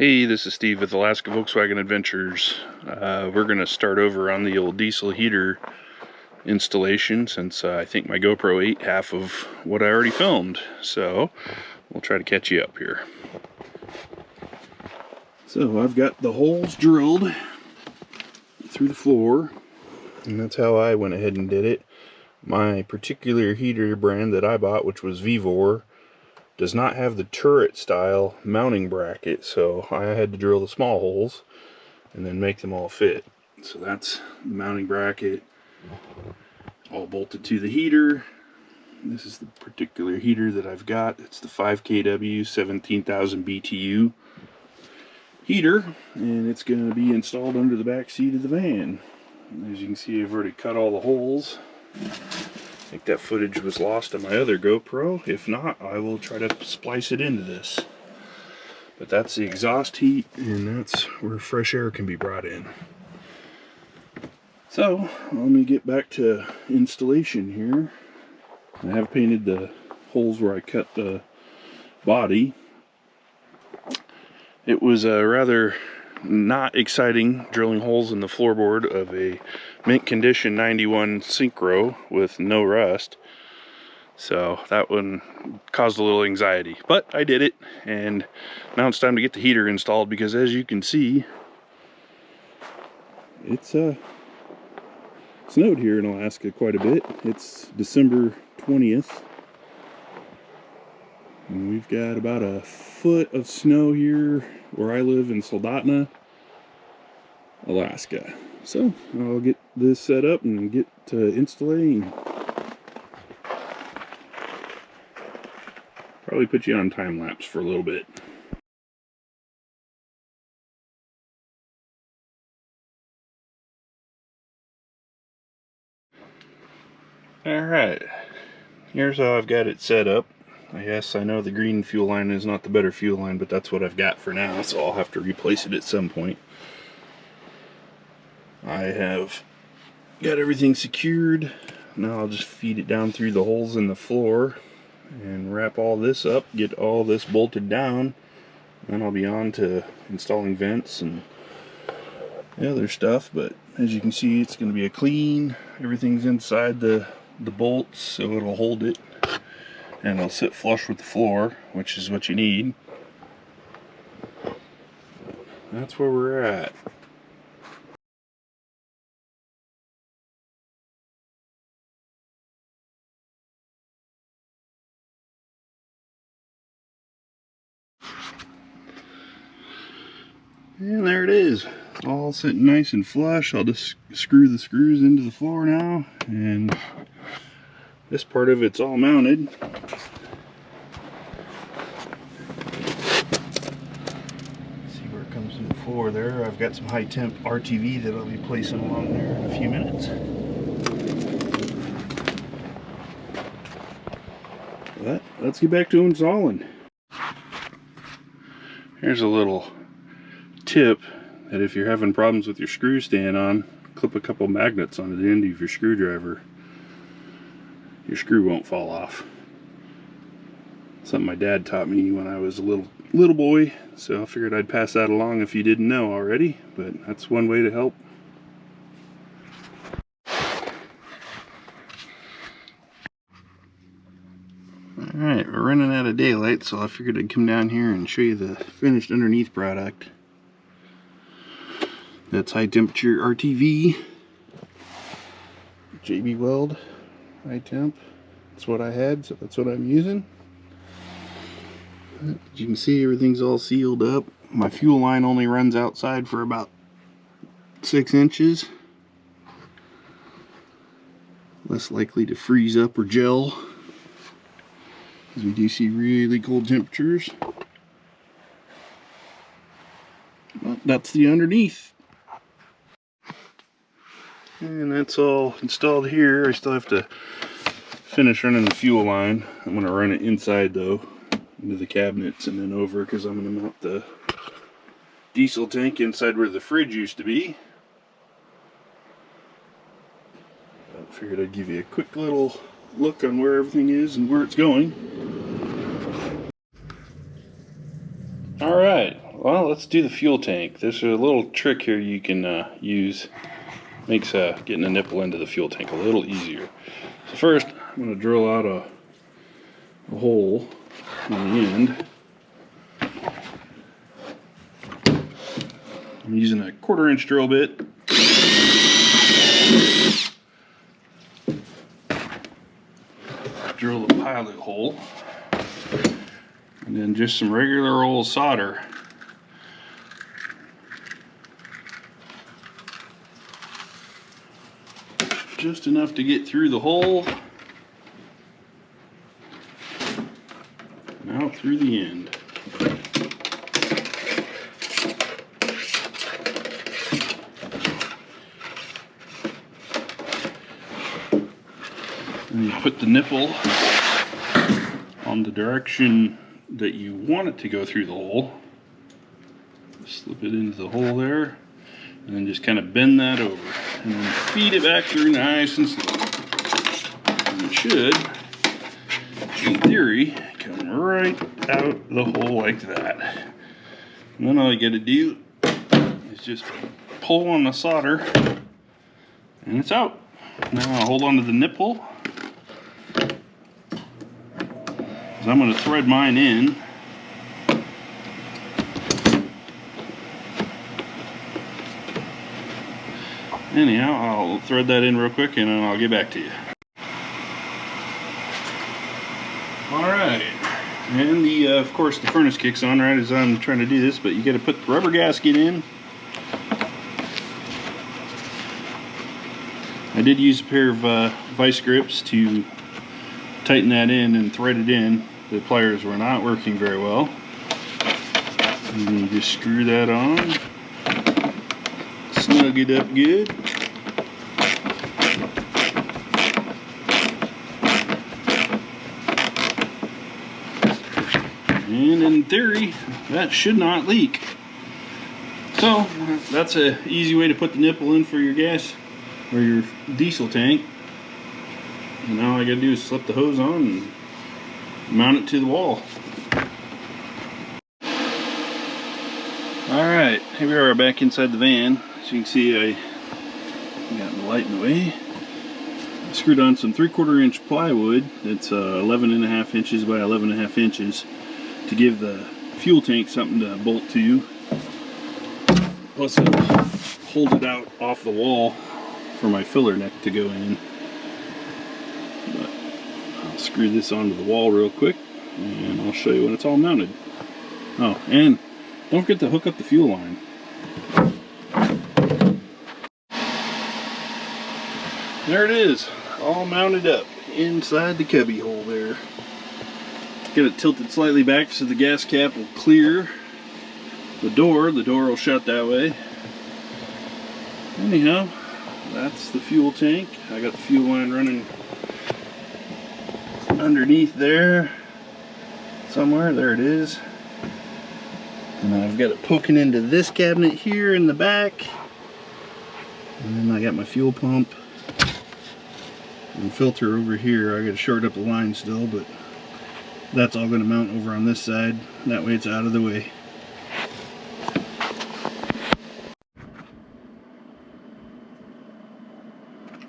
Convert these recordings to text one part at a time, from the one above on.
Hey, this is Steve with Alaska Volkswagen Adventures. We're going to start over on the old diesel heater installation since I think my GoPro ate half of what I already filmed. So we'll try to catch you up here. So I've got the holes drilled through the floor, and that's how I went ahead and did it. My particular heater brand that I bought, which was Vivor, does not have the turret style mounting bracket, so I had to drill the small holes and then make them all fit. So that's the mounting bracket, all bolted to the heater. This is the particular heater that I've got. It's the 5 kW 17,000 BTU heater, and it's going to be installed under the back seat of the van. As you can see, I've already cut all the holes. I think that footage was lost on my other GoPro. If not, I will try to splice it into this. But that's the exhaust heat, and that's where fresh air can be brought in. So, let me get back to installation here. I have painted the holes where I cut the body. It was rather not exciting drilling holes in the floorboard of a mint condition 91 Synchro with no rust, so that one caused a little anxiety, but I did it, and now it's time to get the heater installed, because as you can see, it's snowed here in Alaska quite a bit. It's December 20th, and we've got about a foot of snow here where I live in Soldotna, Alaska. So I'll get this set up and get to installing. Probably put you on time lapse for a little bit. Alright, here's how I've got it set up. Yes, I know the green fuel line is not the better fuel line, but that's what I've got for now, so I'll have to replace it at some point. I have got everything secured. Now I'll just feed it down through the holes in the floor and wrap all this up, get all this bolted down. Then I'll be on to installing vents and the other stuff. But as you can see, it's going to be a clean. Everything's inside the bolts, so it'll hold it and it'll sit flush with the floor, which is what you need. That's where we're at. And there it is, all sitting nice and flush. I'll just screw the screws into the floor now, and this part of it's all mounted. See where it comes in the floor there. I've got some high temp RTV that I'll be placing along there in a few minutes. But let's get back to installing. Here's a little tip that if you're having problems with your screw staying on, clip a couple magnets onto the end of your screwdriver. Your screw won't fall off. Something my dad taught me when I was a little boy, so I figured I'd pass that along if you didn't know already, but that's one way to help. Alright, we're running out of daylight, so I figured I'd come down here and show you the finished underneath product. That's high temperature RTV, JB Weld high temp. That's what I had, so that's what I'm using. As you can see, everything's all sealed up. My fuel line only runs outside for about 6 inches. Less likely to freeze up or gel, because we do see really cold temperatures. But that's the underneath. And that's all installed here. I still have to finish running the fuel line. I'm going to run it inside though, into the cabinets and then over, because I'm going to mount the diesel tank inside where the fridge used to be. I figured I'd give you a quick little look on where everything is and where it's going. Alright, well, let's do the fuel tank. There's a little trick here you can use. Makes getting a nipple into the fuel tank a little easier. So first, I'm going to drill out a hole on the end. I'm using a 1/4 inch drill bit. Drill the pilot hole. And then just some regular old solder. Just enough to get through the hole and out through the end. And you put the nipple on the direction that you want it to go through the hole. Slip it into the hole there, and then just kind of bend that over, and then feed it back through nice and slow. And it should, in theory, come right out the hole like that. And then all you gotta do is just pull on the solder, and it's out. Now I'll hold on to the nipple. I'm going to thread mine in. Anyhow, I'll thread that in real quick and then I'll get back to you. Alright, and of course the furnace kicks on right as I'm trying to do this, but you got to put the rubber gasket in. I did use a pair of vice grips to tighten that in and thread it in. The pliers were not working very well. And you just screw that on, snug it up good. And in theory, that should not leak. So that's an easy way to put the nipple in for your gas or your diesel tank. And now all I gotta do is slip the hose on and mount it to the wall. Alright, here we are back inside the van. As you can see, I got the light in the way. I screwed on some 3/4 inch plywood. It's 11.5 inches by 11.5 inches to give the fuel tank something to bolt to. Plus I'll hold it out off the wall for my filler neck to go in. But I'll screw this onto the wall real quick and I'll show you when it's all mounted. Oh, and don't forget to hook up the fuel line. There it is, all mounted up inside the cubby hole there. Get it tilted slightly back so the gas cap will clear the door. The door will shut that way. Anyhow, that's the fuel tank. I got the fuel line running underneath there somewhere. There it is. And I've got it poking into this cabinet here in the back. And then I got my fuel pump and filter over here. I got to short up the line still, but that's all going to mount over on this side. That way it's out of the way.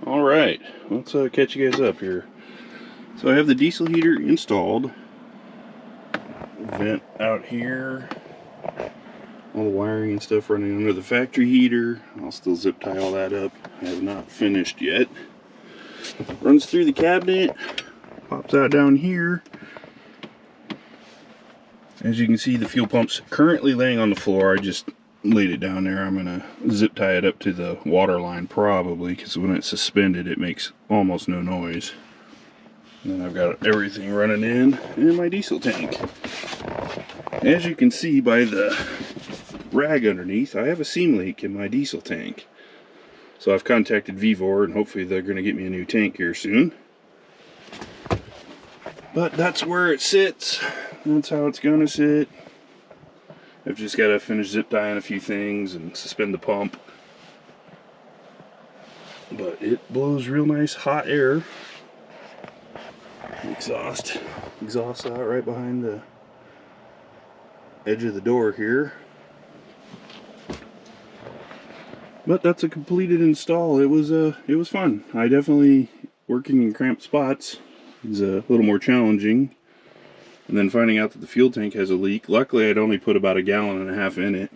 Alright, let's catch you guys up here. So I have the diesel heater installed. Vent out here. All the wiring and stuff running under the factory heater. I'll still zip tie all that up. I have not finished yet. Runs through the cabinet. Pops out down here. As you can see, the fuel pump's currently laying on the floor. I just laid it down there. I'm gonna zip tie it up to the water line probably, because when it's suspended it makes almost no noise. And then I've got everything running in my diesel tank. As you can see by the rag underneath, I have a seam leak in my diesel tank. So I've contacted Vivor and hopefully they're going to get me a new tank here soon. But that's where it sits. That's how it's going to sit. I've just got to finish zip tying a few things and suspend the pump. But it blows real nice hot air. Exhaust out right behind the edge of the door here. But that's a completed install. It was fun. I definitely, working in cramped spots is a little more challenging. And then finding out that the fuel tank has a leak. Luckily, I'd only put about 1.5 gallons in it.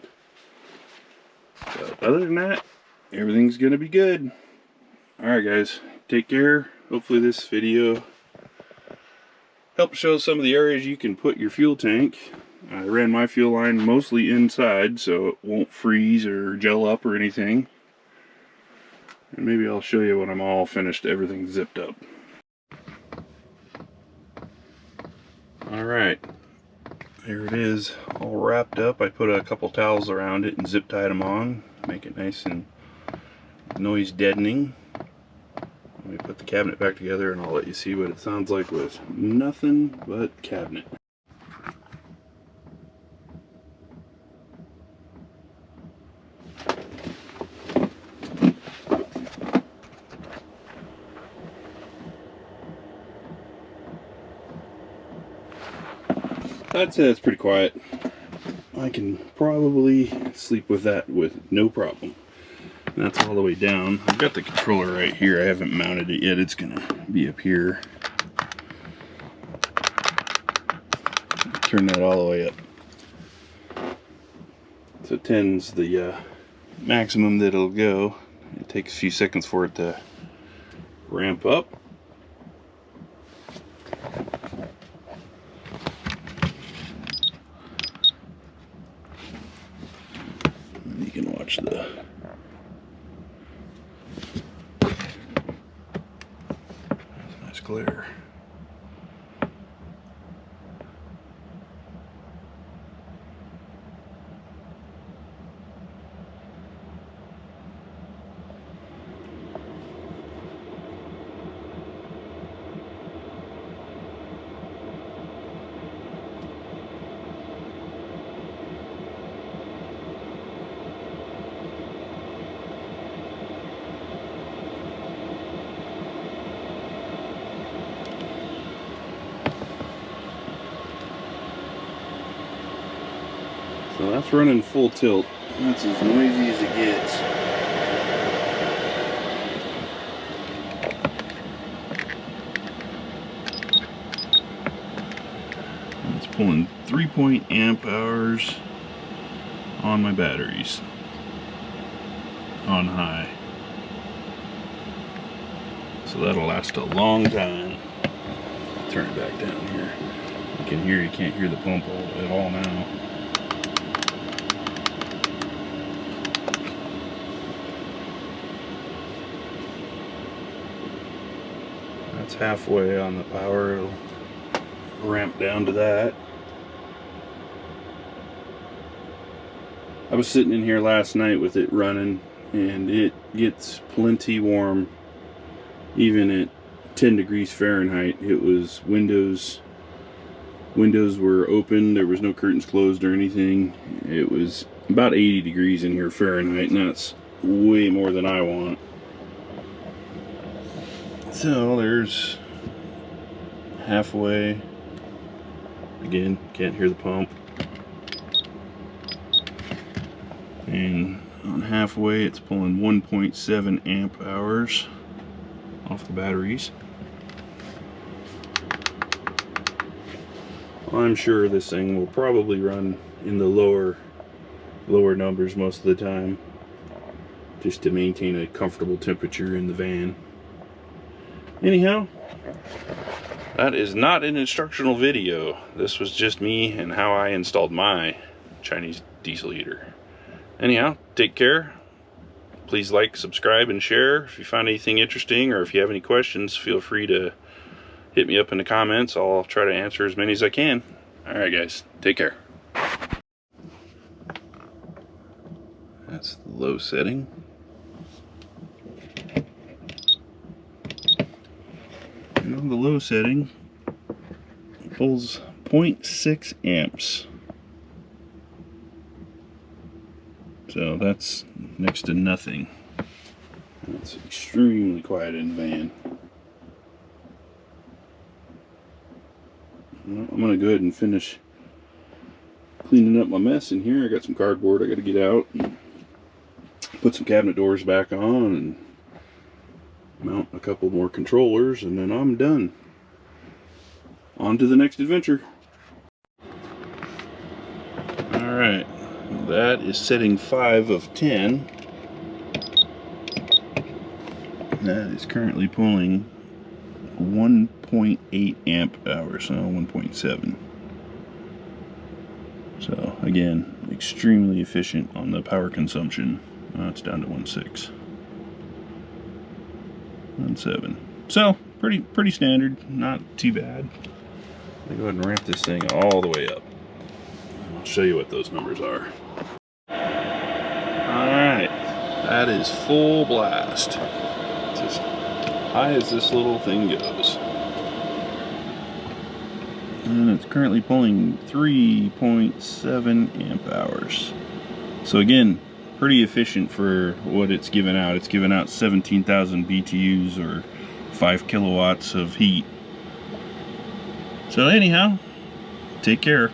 But other than that, everything's gonna be good. Alright guys, take care. Hopefully this video helps show some of the areas you can put your fuel tank. I ran my fuel line mostly inside so it won't freeze or gel up or anything. And maybe I'll show you when I'm all finished, everything zipped up. Alright, there it is, all wrapped up. I put a couple towels around it and zip tied them on, make it nice and noise deadening. Let me put the cabinet back together and I'll let you see what it sounds like with nothing but cabinet. I'd say that's pretty quiet. I can probably sleep with that with no problem. And that's all the way down. I've got the controller right here. I haven't mounted it yet. It's gonna be up here. Turn that all the way up. So 10's the maximum that it'll go. It takes a few seconds for it to ramp up. You can watch the nice glare. So that's running full tilt. That's as noisy as it gets. It's pulling 3 amp hours on my batteries on high. So that'll last a long time. Turn it back down here. You can't hear the pump at all now. That's halfway on the power. It'll ramp down to that. I was sitting in here last night with it running and it gets plenty warm even at 10 degrees Fahrenheit. It was windows were open, there was no curtains closed or anything. It was about 80 degrees in here Fahrenheit, and that's way more than I want. So there's halfway. Again, can't hear the pump. And on halfway it's pulling 1.7 amp hours off the batteries. I'm sure this thing will probably run in the lower numbers most of the time, just to maintain a comfortable temperature in the van. Anyhow, that is not an instructional video. This was just me and how I installed my Chinese diesel heater. Anyhow, take care. Please like, subscribe, and share. If you found anything interesting or if you have any questions, feel free to hit me up in the comments. I'll try to answer as many as I can. Alright guys, take care. That's the low setting. And on the low setting, it pulls 0.6 amps. So that's next to nothing. It's extremely quiet in the van. I'm going to go ahead and finish cleaning up my mess in here. I got some cardboard I got to get out, and put some cabinet doors back on, and mount a couple more controllers, and then I'm done. On to the next adventure. Alright, that is setting 5 of 10. That is currently pulling 1.8 amp hours, so 1.7. So again, extremely efficient on the power consumption. It's down to 1.6. 1.7. So pretty standard, not too bad. Let me go ahead and ramp this thing all the way up. I'll show you what those numbers are. Alright, that is full blast. It's as high as this little thing goes. And it's currently pulling 3.7 amp hours. So again, pretty efficient for what it's given out. It's given out 17,000 BTUs or 5 kilowatts of heat. So anyhow, take care.